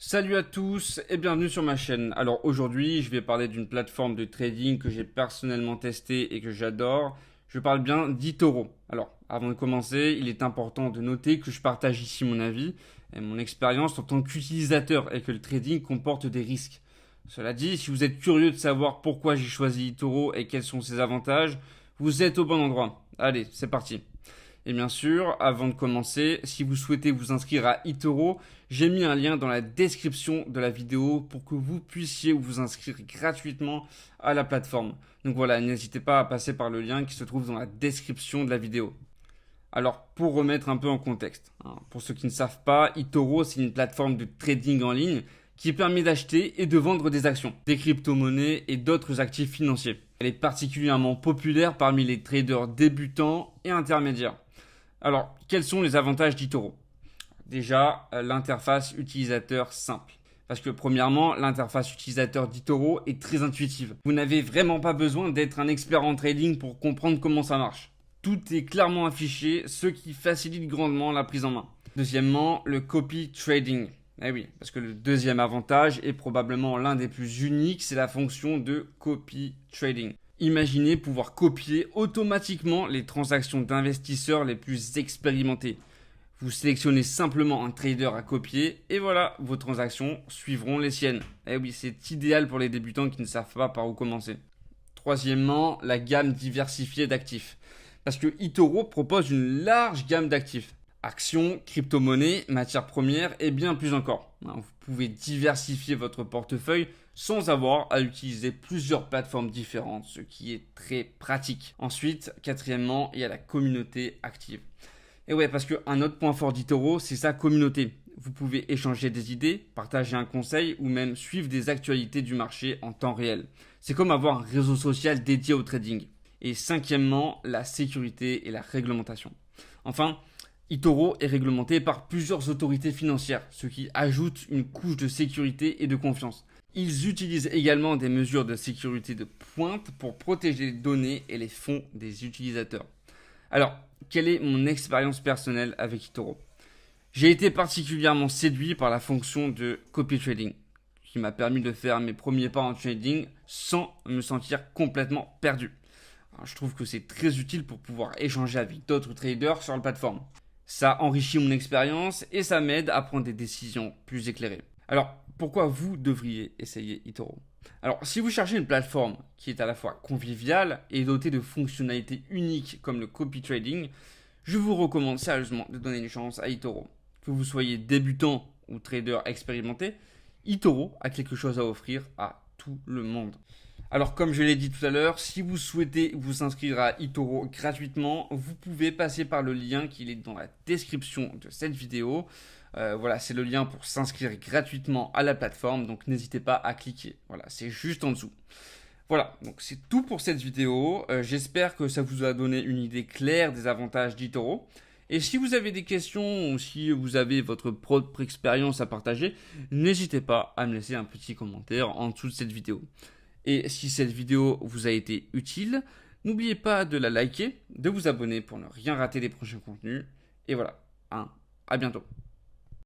Salut à tous et bienvenue sur ma chaîne. Alors aujourd'hui, je vais parler d'une plateforme de trading que j'ai personnellement testée et que j'adore. Je parle bien d'eToro. Alors, avant de commencer, il est important de noter que je partage ici mon avis et mon expérience en tant qu'utilisateur et que le trading comporte des risques. Cela dit, si vous êtes curieux de savoir pourquoi j'ai choisi eToro et quels sont ses avantages, vous êtes au bon endroit. Allez, c'est parti. Et bien sûr, avant de commencer, si vous souhaitez vous inscrire à eToro, j'ai mis un lien dans la description de la vidéo pour que vous puissiez vous inscrire gratuitement à la plateforme. Donc voilà, n'hésitez pas à passer par le lien qui se trouve dans la description de la vidéo. Alors, pour remettre un peu en contexte, pour ceux qui ne savent pas, eToro, c'est une plateforme de trading en ligne qui permet d'acheter et de vendre des actions, des crypto-monnaies et d'autres actifs financiers. Elle est particulièrement populaire parmi les traders débutants et intermédiaires. Alors, quels sont les avantages d'eToro? Déjà, l'interface utilisateur simple. Parce que premièrement, l'interface utilisateur d'eToro est très intuitive. Vous n'avez vraiment pas besoin d'être un expert en trading pour comprendre comment ça marche. Tout est clairement affiché, ce qui facilite grandement la prise en main. Deuxièmement, le copy trading. Eh oui, parce que le deuxième avantage est probablement l'un des plus uniques, c'est la fonction de copy trading. Imaginez pouvoir copier automatiquement les transactions d'investisseurs les plus expérimentés. Vous sélectionnez simplement un trader à copier et voilà, vos transactions suivront les siennes. Eh oui, c'est idéal pour les débutants qui ne savent pas par où commencer. Troisièmement, la gamme diversifiée d'actifs. Parce que eToro propose une large gamme d'actifs. Actions, crypto-monnaies, matières premières et bien plus encore. Vous pouvez diversifier votre portefeuille sans avoir à utiliser plusieurs plateformes différentes, ce qui est très pratique. Ensuite, quatrièmement, il y a la communauté active. Et ouais, parce qu'un autre point fort d'eToro, c'est sa communauté. Vous pouvez échanger des idées, partager un conseil ou même suivre des actualités du marché en temps réel. C'est comme avoir un réseau social dédié au trading. Et cinquièmement, la sécurité et la réglementation. Enfin, eToro est réglementé par plusieurs autorités financières, ce qui ajoute une couche de sécurité et de confiance. Ils utilisent également des mesures de sécurité de pointe pour protéger les données et les fonds des utilisateurs. Alors, quelle est mon expérience personnelle avec eToro? J'ai été particulièrement séduit par la fonction de copy trading, qui m'a permis de faire mes premiers pas en trading sans me sentir complètement perdu. Alors, je trouve que c'est très utile pour pouvoir échanger avec d'autres traders sur la plateforme. Ça enrichit mon expérience et ça m'aide à prendre des décisions plus éclairées. Alors, pourquoi vous devriez essayer eToro? Alors, si vous cherchez une plateforme qui est à la fois conviviale et dotée de fonctionnalités uniques comme le copy trading, je vous recommande sérieusement de donner une chance à eToro. Que vous soyez débutant ou trader expérimenté, eToro a quelque chose à offrir à tout le monde. Alors, comme je l'ai dit tout à l'heure, si vous souhaitez vous inscrire à eToro gratuitement, vous pouvez passer par le lien qui est dans la description de cette vidéo. Voilà, c'est le lien pour s'inscrire gratuitement à la plateforme, donc n'hésitez pas à cliquer. Voilà, c'est juste en dessous. Voilà, donc c'est tout pour cette vidéo. J'espère que ça vous a donné une idée claire des avantages d'eToro. Et si vous avez des questions ou si vous avez votre propre expérience à partager, n'hésitez pas à me laisser un petit commentaire en dessous de cette vidéo. Et si cette vidéo vous a été utile, n'oubliez pas de la liker, de vous abonner pour ne rien rater des prochains contenus. Et voilà, à bientôt.